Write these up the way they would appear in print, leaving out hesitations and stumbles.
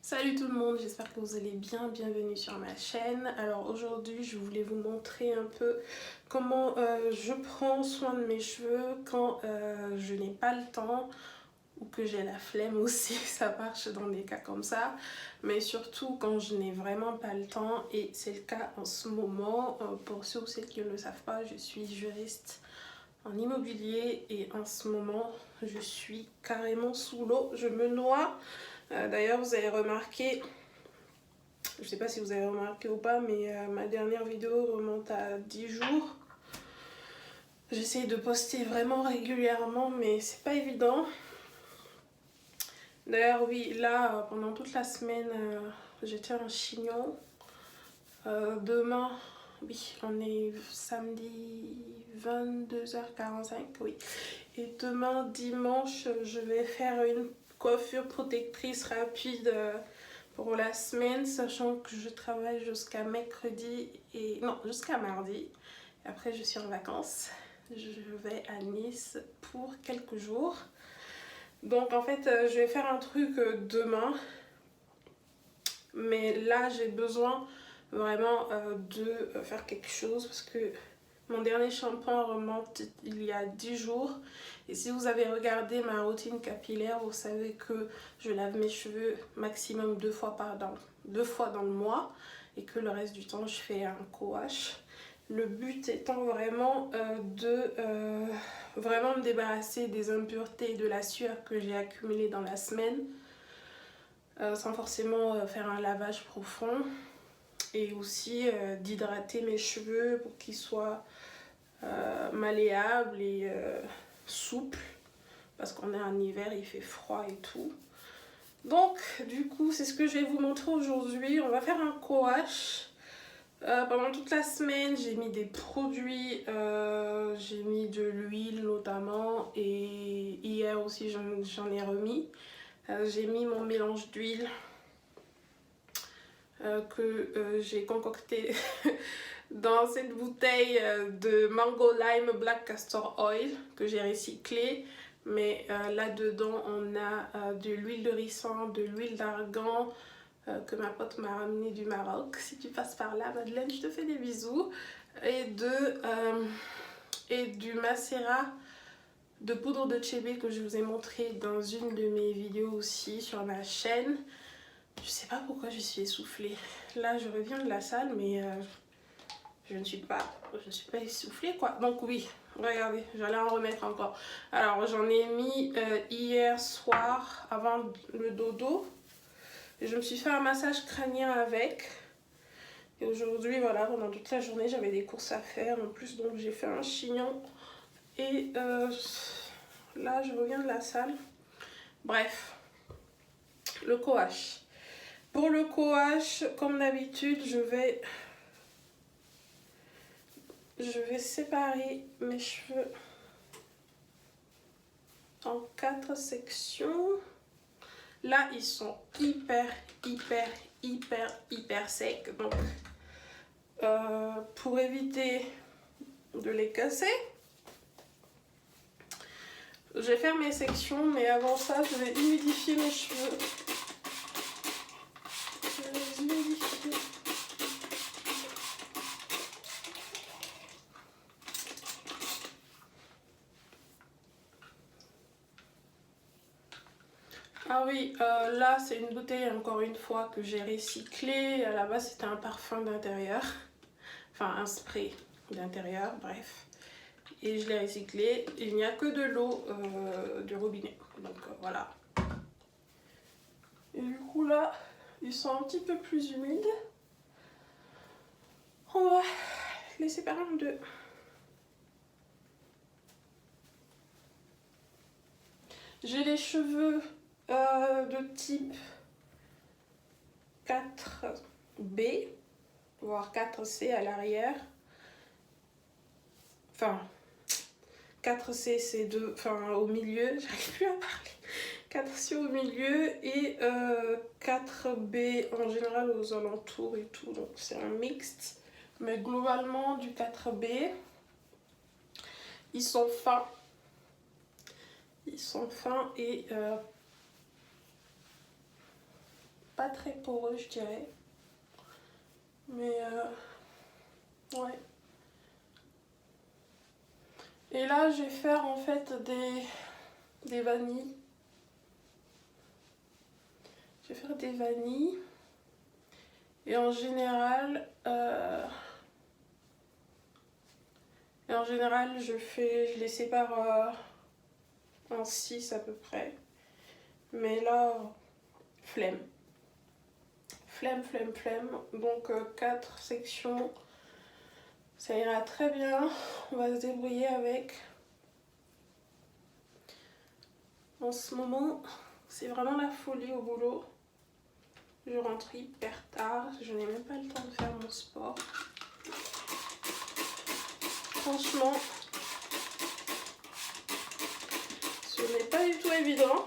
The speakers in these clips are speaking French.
Salut tout le monde, j'espère que vous allez bien, bienvenue sur ma chaîne. Alors aujourd'hui je voulais vous montrer un peu comment je prends soin de mes cheveux quand je n'ai pas le temps ou que j'ai la flemme aussi, ça marche dans des cas comme ça, mais surtout quand je n'ai vraiment pas le temps, et c'est le cas en ce moment. Pour ceux ou celles qui ne le savent pas, je suis juriste en immobilier et en ce moment je suis carrément sous l'eau, je me noie. D'ailleurs vous avez remarqué, je sais pas si vous avez remarqué ou pas, mais ma dernière vidéo remonte à 10 jours. J'essaye de poster vraiment régulièrement mais c'est pas évident. D'ailleurs oui, là pendant toute la semaine j'étais en chignon. Demain, oui, on est samedi 22h45, oui. Et demain dimanche, je vais faire une coiffure protectrice rapide pour la semaine, sachant que je travaille jusqu'à mercredi et non, jusqu'à mardi. Après je suis en vacances, je vais à Nice pour quelques jours. Donc en fait je vais faire un truc demain, mais là j'ai besoin vraiment de faire quelque chose parce que mon dernier shampoing remonte il y a 10 jours. Et si vous avez regardé ma routine capillaire, vous savez que je lave mes cheveux maximum 2 fois dans le mois, et que le reste du temps je fais un co-wash. Le but étant vraiment de vraiment me débarrasser des impuretés et de la sueur que j'ai accumulée dans la semaine, sans forcément faire un lavage profond, et aussi d'hydrater mes cheveux pour qu'ils soient malléables et souples, parce qu'on est en hiver, il fait froid et tout. Donc du coup c'est ce que je vais vous montrer aujourd'hui. On va faire un co-wash. Pendant toute la semaine j'ai mis des produits, j'ai mis de l'huile notamment, et hier aussi j'en ai remis. J'ai mis mon mélange d'huile que j'ai concocté dans cette bouteille de Mango Lime Black Castor Oil que j'ai recyclé. Mais là-dedans on a de l'huile de ricin, de l'huile d'argan que ma pote m'a ramené du Maroc. Si tu passes par là, Madeleine, je te fais des bisous. Et du macérat de poudre de chébé que je vous ai montré dans une de mes vidéos aussi sur ma chaîne. Je sais pas pourquoi je suis essoufflée. Là je reviens de la salle, mais je ne suis pas essoufflée quoi. Donc oui, regardez, j'allais en remettre encore. Alors j'en ai mis hier soir avant le dodo. Et je me suis fait un massage crânien avec. Et aujourd'hui voilà, pendant toute la journée j'avais des courses à faire en plus, donc j'ai fait un chignon. Et là je reviens de la salle. Bref, le co-wash. Pour le co-wash, comme d'habitude, je vais séparer mes cheveux en 4 sections. Là, ils sont hyper secs. Donc, pour éviter de les casser, je vais faire mes sections. Mais avant ça, je vais humidifier mes cheveux. Ah oui, là c'est une bouteille encore une fois que j'ai recyclée. À la base c'était un parfum d'intérieur, enfin un spray d'intérieur, bref. Et je l'ai recyclé. Il n'y a que de l'eau du robinet, donc voilà. Et du coup là, ils sont un petit peu plus humides. On va les séparer en deux. J'ai les cheveux de type 4B, voire 4C à l'arrière. Enfin, 4C c'est deux, enfin au milieu, j'arrive plus à parler. 4C au milieu et 4B en général aux alentours et tout, donc c'est un mixte. Mais globalement du 4B, ils sont fins. Ils sont fins et pas très poreux, je dirais. Mais ouais. Et là, je vais faire en fait des vanilles. Je vais faire des vanilles. Et en général, je les sépare en 6 à peu près. Mais là, flemme. Flemme. Donc 4 sections, ça ira très bien. On va se débrouiller avec. En ce moment, c'est vraiment la folie au boulot. Je rentre hyper tard, je n'ai même pas le temps de faire mon sport. Franchement, ce n'est pas du tout évident.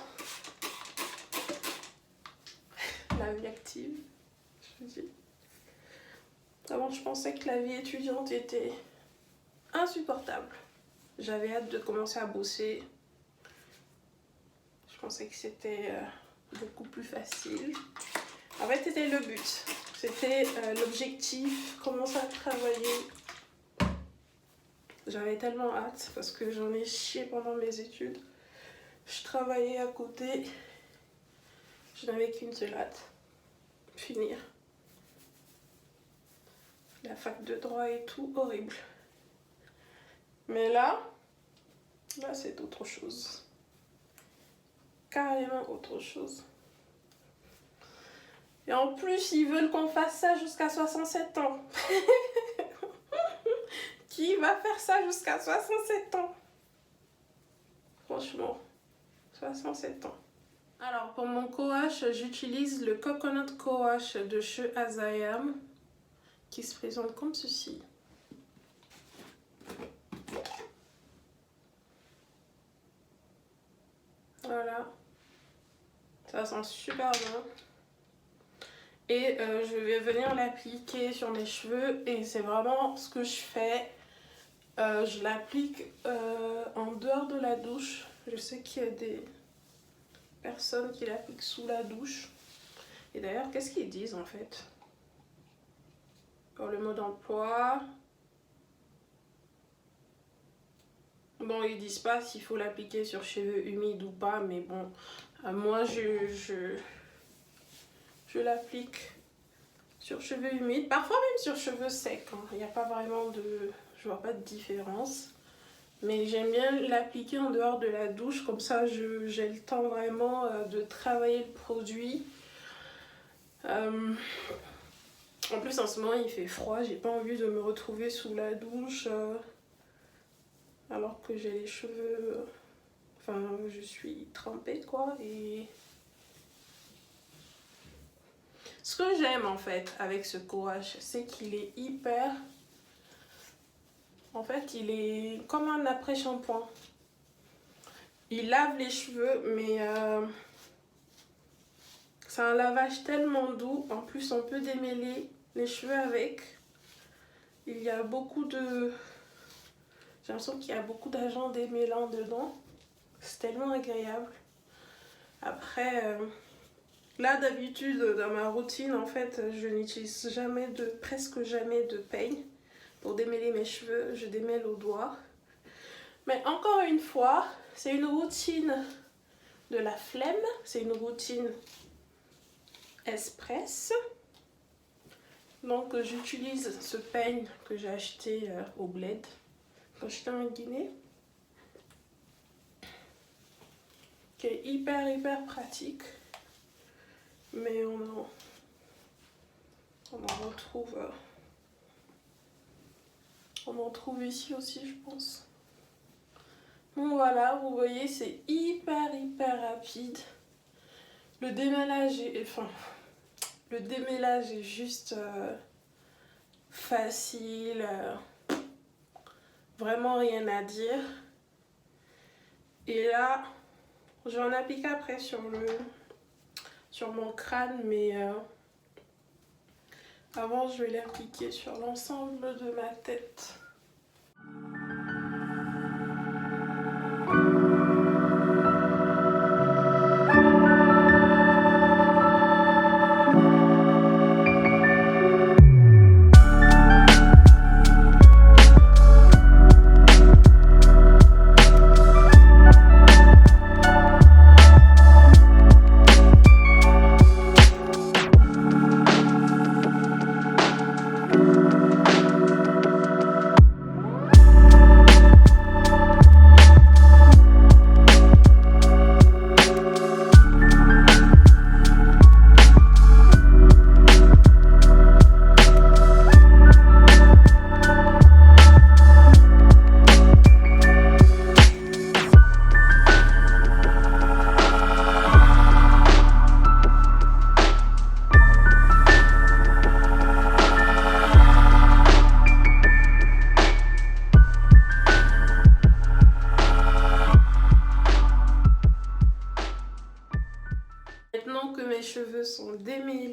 La vie active, je vous dis. Avant, je pensais que la vie étudiante était insupportable. J'avais hâte de commencer à bosser. Je pensais que c'était beaucoup plus facile. En fait, c'était le but. C'était l'objectif, commencer à travailler. J'avais tellement hâte parce que j'en ai chié pendant mes études. Je travaillais à côté. Je n'avais qu'une seule hâte. Finir. La fac de droit et tout, horrible. Mais là c'est autre chose. Carrément autre chose. Et en plus, ils veulent qu'on fasse ça jusqu'à 67 ans. Qui va faire ça jusqu'à 67 ans? Franchement, 67 ans. Alors, pour mon co-wash, j'utilise le Coconut Co-wash de chez Azayam, qui se présente comme ceci. Voilà. Ça sent super bien. Et je vais venir l'appliquer sur mes cheveux. Et c'est vraiment ce que je fais. Je l'applique en dehors de la douche. Je sais qu'il y a des personnes qui l'appliquent sous la douche. Et d'ailleurs, qu'est-ce qu'ils disent en fait? Pour le mode d'emploi. Bon, ils disent pas s'il faut l'appliquer sur cheveux humides ou pas. Mais bon, moi je l'applique sur cheveux humides. Parfois même sur cheveux secs. Hein. Il n'y a pas vraiment de... Je vois pas de différence. Mais j'aime bien l'appliquer en dehors de la douche. Comme ça, j'ai le temps vraiment de travailler le produit. En plus, en ce moment, il fait froid. J'ai pas envie de me retrouver sous la douche. Alors que j'ai les cheveux... Enfin, je suis trempée, quoi. Et... Ce que j'aime, en fait, avec ce co-wash, c'est qu'il est hyper... En fait, il est comme un après-shampoing. Il lave les cheveux, mais c'est un lavage tellement doux. En plus, on peut démêler les cheveux avec. Il y a beaucoup de... J'ai l'impression qu'il y a beaucoup d'agents démêlants dedans. C'est tellement agréable. Après, là, d'habitude, dans ma routine, en fait, je n'utilise jamais presque jamais de peigne. Pour démêler mes cheveux, je démêle au doigt. Mais encore une fois, c'est une routine de la flemme. C'est une routine express. Donc j'utilise ce peigne que j'ai acheté au Bled quand j'étais en Guinée. Qui est hyper pratique. Mais on en retrouve... On en trouve ici aussi, je pense. Bon, voilà, vous voyez, c'est hyper rapide. Le démêlage est juste facile. Vraiment rien à dire. Et là, je vais en appliquer après sur mon crâne, mais avant, je vais l'appliquer sur l'ensemble de ma tête.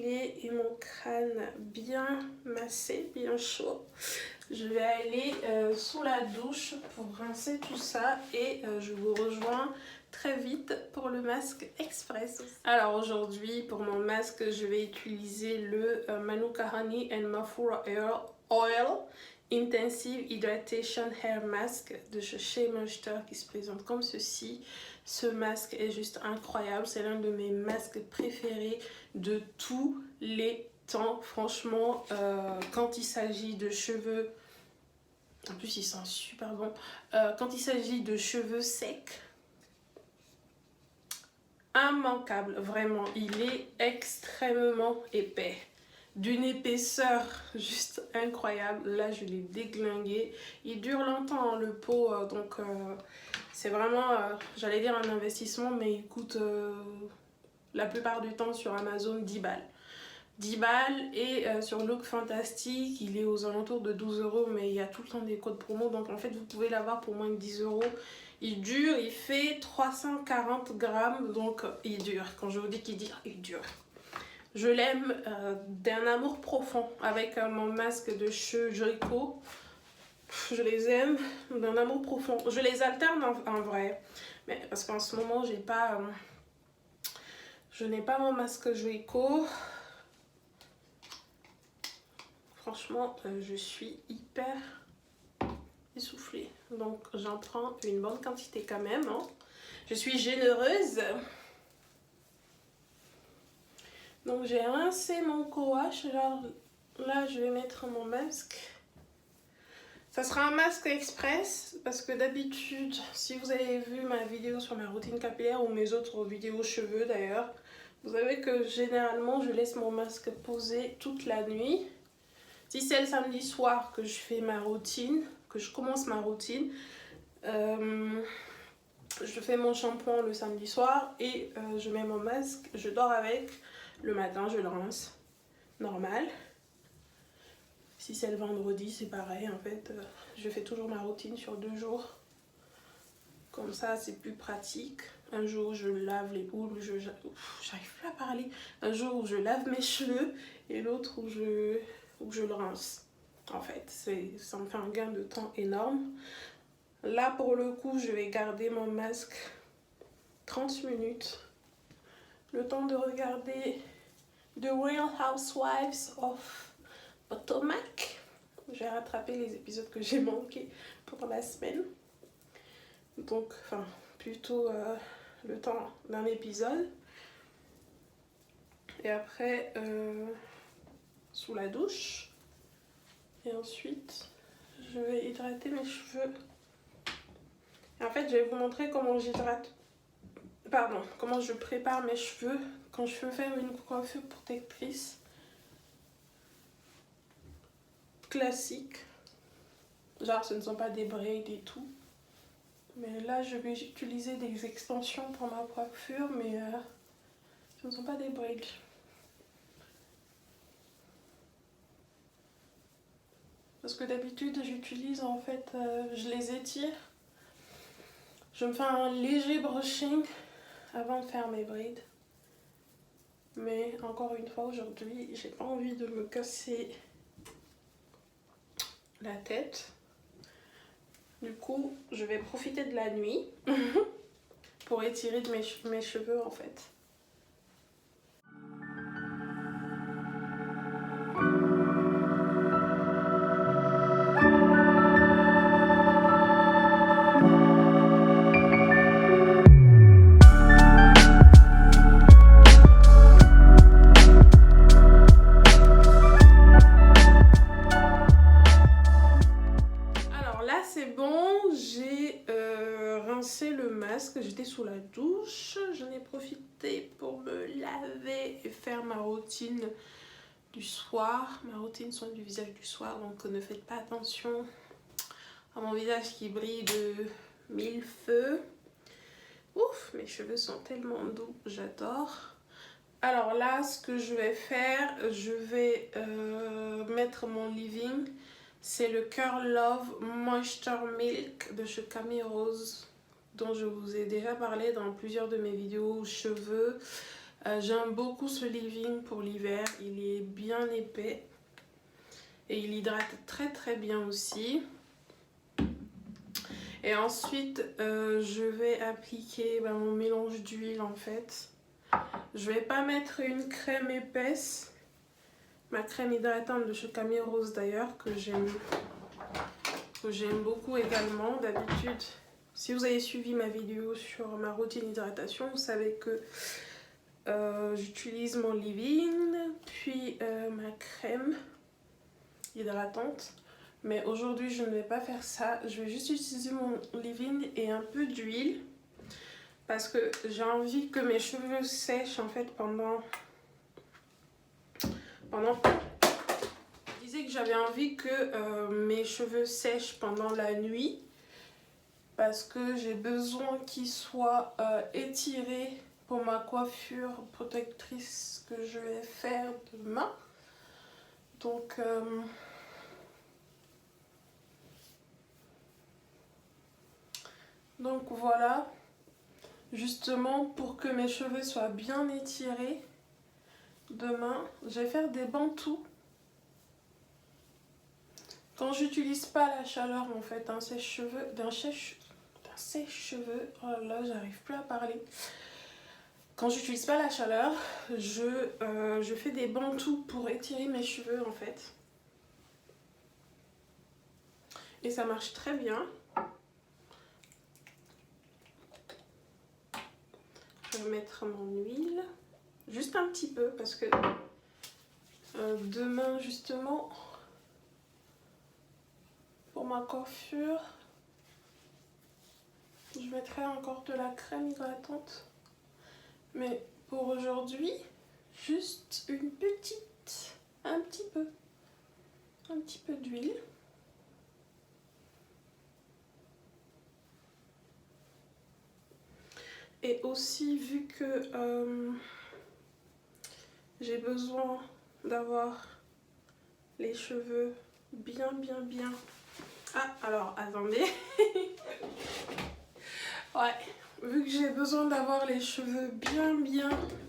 cheveux et mon crâne bien massé, bien chaud, je vais aller sous la douche pour rincer tout ça et je vous rejoins très vite pour le masque express. Alors aujourd'hui pour mon masque je vais utiliser le Manuka Honey and Mafura Oil Intensive Hydration Hair Mask de chez Shea Moisture qui se présente comme ceci. Ce masque est juste incroyable, c'est l'un de mes masques préférés de tous les temps. Franchement, quand il s'agit de cheveux, en plus il sent super bon, quand il s'agit de cheveux secs, immanquable, vraiment, il est extrêmement épais. D'une épaisseur juste incroyable. Là je l'ai déglingué, il dure longtemps le pot, donc c'est vraiment j'allais dire un investissement, mais il coûte la plupart du temps sur Amazon 10 balles 10 balles et sur Look Fantastic il est aux alentours de 12 €, mais il y a tout le temps des codes promo, donc en fait vous pouvez l'avoir pour moins de 10 €. Il dure, il fait 340 grammes, donc il dure. Quand je vous dis qu'il dure, il dure. Je l'aime d'un amour profond avec mon masque de cheveux Joico. Je les aime d'un amour profond. Je les alterne en vrai, mais parce qu'en ce moment j'ai pas, je n'ai pas mon masque Joico. Franchement, je suis hyper essoufflée, donc j'en prends une bonne quantité quand même. Hein. Je suis généreuse. Donc j'ai rincé mon co-wash, là je vais mettre mon masque. Ça sera un masque express parce que d'habitude, si vous avez vu ma vidéo sur ma routine capillaire ou mes autres vidéos cheveux d'ailleurs, vous savez que généralement je laisse mon masque poser toute la nuit. Si c'est le samedi soir que je fais ma routine, que je commence ma routine, je fais mon shampoing le samedi soir et je mets mon masque, je dors avec. Le matin, je le rince, normal. Si c'est le vendredi, c'est pareil. En fait, je fais toujours ma routine sur 2 jours. Comme ça, c'est plus pratique. Un jour, je lave les boules, j'arrive plus à parler. Un jour où je lave mes cheveux et l'autre où je le rince. En fait, ça me fait un gain de temps énorme. Là, pour le coup, je vais garder mon masque 30 minutes. Le temps de regarder The Real Housewives of Potomac. J'ai rattrapé les épisodes que j'ai manqués pendant la semaine. Donc, enfin, plutôt le temps d'un épisode. Et après, sous la douche. Et ensuite, je vais hydrater mes cheveux. Et en fait, je vais vous montrer comment j'hydrate. Pardon, comment je prépare mes cheveux quand je veux faire une coiffure protectrice classique. Genre, ce ne sont pas des braids et tout. Mais là, je vais utiliser des extensions pour ma coiffure, mais ce ne sont pas des braids. Parce que d'habitude, j'utilise en fait, je les étire. Je me fais un léger brushing avant de faire mes braids. Mais encore une fois, aujourd'hui, j'ai pas envie de me casser la tête. Du coup, je vais profiter de la nuit pour étirer de mes cheveux en fait. J'étais sous la douche, j'en ai profité pour me laver et faire ma routine du soir, ma routine soin du visage du soir, donc ne faites pas attention à mon visage qui brille de 1000 feux. Ouf, mes cheveux sont tellement doux, j'adore. Alors là, ce que je vais faire, je vais mettre mon leave-in. C'est le Curl Love Moisture Milk de chez Camille Rose, dont je vous ai déjà parlé dans plusieurs de mes vidéos cheveux. J'aime beaucoup ce leave-in pour l'hiver, il est bien épais et il hydrate très très bien aussi. Et ensuite je vais appliquer mon mélange d'huile en fait. Je vais pas mettre une crème épaisse, ma crème hydratante de chez Camille Rose d'ailleurs, que j'aime beaucoup également. D'habitude, si vous avez suivi ma vidéo sur ma routine d'hydratation, vous savez que j'utilise mon leave-in, puis ma crème hydratante. Mais aujourd'hui, je ne vais pas faire ça. Je vais juste utiliser mon leave-in et un peu d'huile. Parce que j'ai envie que mes cheveux sèchent en fait pendant... Je disais que j'avais envie que mes cheveux sèchent pendant la nuit. Parce que j'ai besoin qu'ils soient étirés pour ma coiffure protectrice que je vais faire demain. Donc voilà, justement pour que mes cheveux soient bien étirés, demain je vais faire des bantous. Quand j'utilise pas la chaleur en fait d'un sèche-cheveux, oh là là, j'arrive plus à parler. Quand j'utilise pas la chaleur, je fais des bantous pour étirer mes cheveux en fait. Et ça marche très bien. Je vais mettre mon huile, juste un petit peu parce que demain justement, pour ma coiffure, je mettrai encore de la crème hydratante. Mais pour aujourd'hui, juste une petite, un petit peu d'huile. Et aussi, vu que j'ai besoin d'avoir les cheveux bien... Ah, alors, attendez. Ouais, vu que j'ai besoin d'avoir les cheveux bien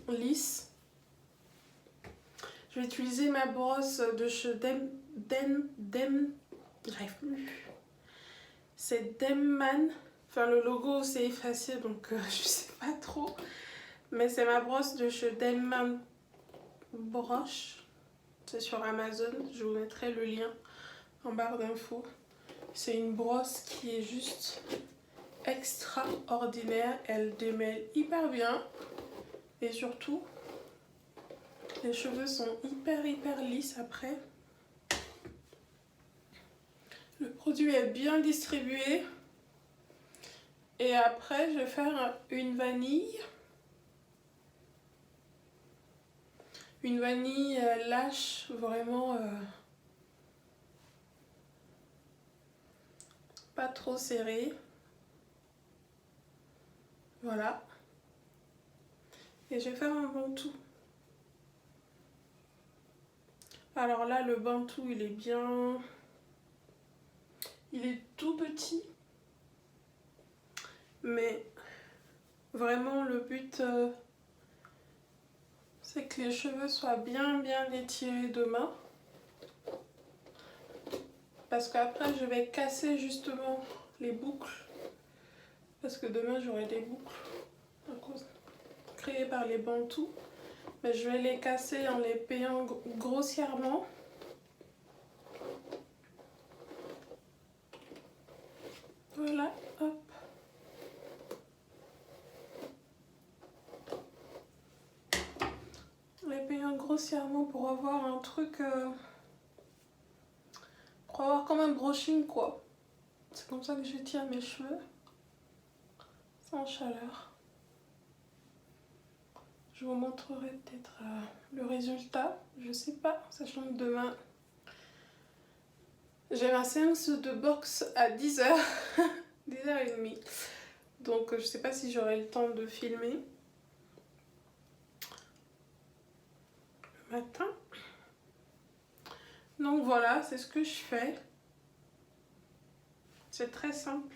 lisses, je vais utiliser ma brosse de chez j'arrive plus. C'est Denman. Enfin, le logo s'est effacé, donc je sais pas trop. Mais c'est ma brosse de chez Denman Broche. C'est sur Amazon. Je vous mettrai le lien en barre d'infos. C'est une brosse qui est juste extraordinaire. Elle démêle hyper bien. Et surtout, les cheveux sont hyper lisses après. Le produit est bien distribué. Et après, je vais faire une vanille. Une vanille lâche, vraiment pas trop serrée. Voilà. Et je vais faire un bantou. Alors là, le bantou, il est bien... Il est tout petit. Mais vraiment, le but, c'est que les cheveux soient bien étirés demain. Parce qu'après, je vais casser justement les boucles. Parce que demain, j'aurai des boucles créées par les bantous. Mais je vais les casser en les peignant grossièrement. Voilà, hop. Les peignant grossièrement pour avoir un truc... pour avoir comme un brushing quoi. C'est comme ça que je tire mes cheveux. Sans chaleur. Je vous montrerai peut-être le résultat. Je sais pas, sachant que demain... J'ai ma séance de boxe à 10h. 10h30. Donc je sais pas si j'aurai le temps de filmer. Le matin. Donc voilà, c'est ce que je fais. C'est très simple.